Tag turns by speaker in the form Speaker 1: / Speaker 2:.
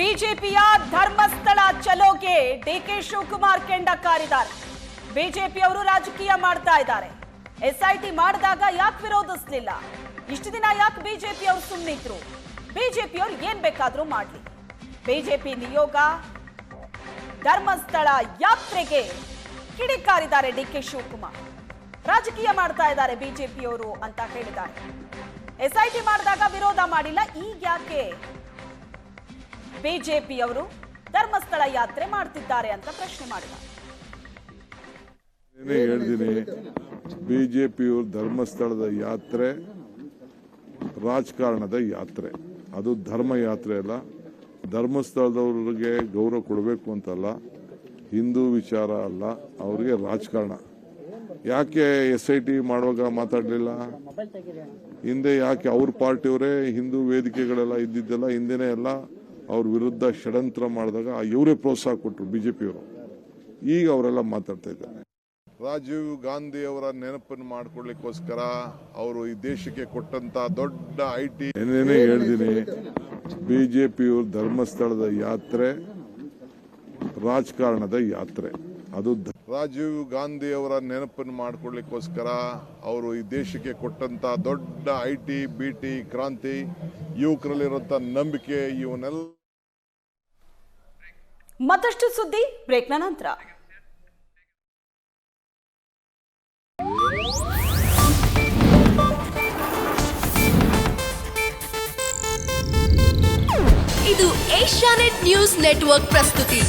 Speaker 1: ಬಿಜೆಪಿಯ ಧರ್ಮಸ್ಥಳ ಚಲೋಗೆ ಡಿಕೆ ಶಿವಕುಮಾರ್ ಕೆಂಡ ಕಾರಿದ್ದಾರೆ. ಬಿಜೆಪಿಯವರು ರಾಜಕೀಯ ಮಾಡ್ತಾ ಇದ್ದಾರೆ. ಎಸ್ಐಟಿ ಮಾಡಿದಾಗ ಯಾಕೆ ವಿರೋಧಿಸಲಿಲ್ಲ? ಇಷ್ಟು ದಿನ ಯಾಕೆ ಬಿಜೆಪಿಯವರು ಸುಮ್ಮನಿದ್ರು? ಬಿಜೆಪಿಯವರು ಏನ್ ಬೇಕಾದ್ರೂ ಮಾಡ್ಲಿ. ಬಿಜೆಪಿ ನಿಯೋಗ ಧರ್ಮಸ್ಥಳ ಯಾತ್ರೆಗೆ ಕಿಡಿಕಾರಿದ್ದಾರೆ ಡಿಕೆ ಶಿವಕುಮಾರ್. ರಾಜಕೀಯ ಮಾಡ್ತಾ ಇದ್ದಾರೆ ಬಿಜೆಪಿಯವರು ಅಂತ ಹೇಳಿದ್ದಾರೆ. ಎಸ್ಐಟಿ ಮಾಡಿದಾಗ ವಿರೋಧ ಮಾಡಿಲ್ಲ, ಈಗ ಯಾಕೆ ಬಿಜೆಪಿಯವರು ಧರ್ಮಸ್ಥಳ ಯಾತ್ರೆ ಮಾಡ್ತಿದ್ದಾರೆ ಅಂತ ಪ್ರಶ್ನೆ ಮಾಡಿದ್ದಾರೆ.
Speaker 2: ಬಿಜೆಪಿಯವರು ಧರ್ಮಸ್ಥಳದ ಯಾತ್ರೆ ರಾಜಕಾರಣದ ಯಾತ್ರೆ, ಅದು ಧರ್ಮ ಯಾತ್ರೆ ಅಲ್ಲ. ಧರ್ಮಸ್ಥಳದವ್ರಿಗೆ ಗೌರವ ಕೊಡಬೇಕು ಅಂತಲ್ಲ, ಹಿಂದೂ ವಿಚಾರ ಅಲ್ಲ, ಅವ್ರಿಗೆ ರಾಜಕಾರಣ. ಯಾಕೆ SIT ಮಾಡುವಾಗ ಮಾತಾಡಲಿಲ್ಲ? ಹಿಂದೆ ಯಾಕೆ ಅವ್ರ ಪಾರ್ಟಿಯವರೇ ಹಿಂದೂ ವೇದಿಕೆಗಳೆಲ್ಲ ಇದ್ದಿದ್ದೆಲ್ಲ ಹಿಂದೆನೇ ಎಲ್ಲ ಅವ್ರ ವಿರುದ್ಧ ಷಡ್ಯಂತ್ರ ಮಾಡಿದಾಗ ಇವರೇ ಪ್ರೋತ್ಸಾಹ ಕೊಟ್ಟರು ಬಿಜೆಪಿಯವರು. ಈಗ ಅವರೆಲ್ಲ ಮಾತಾಡ್ತಾ ಇದ್ದಾರೆ. ರಾಜೀವ್ ಗಾಂಧಿ ಅವರ ನೆನಪನ್ನು ಮಾಡ್ಕೊಳ್ಳಿಕ್ಕೋಸ್ಕರ ಅವರು ಈ ದೇಶಕ್ಕೆ ಕೊಟ್ಟಂತ ದೊಡ್ಡ IT ಏನೇನೇ ಹೇಳ್ತೀನಿ. ಬಿಜೆಪಿಯವರು ಧರ್ಮಸ್ಥಳದ ಯಾತ್ರೆ ರಾಜಕಾರಣದ ಯಾತ್ರೆ, ಅದು ರಾಜೀವ್ ಗಾಂಧಿ ಅವರ ನೆನಪನ್ನು ಮಾಡ್ಕೊಳ್ಳಿಕ್ಕೋಸ್ಕರ ಅವರು ಈ ದೇಶಕ್ಕೆ ಕೊಟ್ಟಂತ ದೊಡ್ಡ IT BT ಕ್ರಾಂತಿ, ಯುವಕರಲ್ಲಿರುವಂತ ನಂಬಿಕೆ, ಇವನ್ನೆಲ್ಲ.
Speaker 1: ಮತ್ತಷ್ಟು ಸುದ್ದಿ ಬ್ರೇಕ್ನ ನಂತರ.
Speaker 3: ಇದು ಏಷ್ಯಾನೆಟ್ ನ್ಯೂಸ್ ನೆಟ್ವರ್ಕ್ ಪ್ರಸ್ತುತಿ.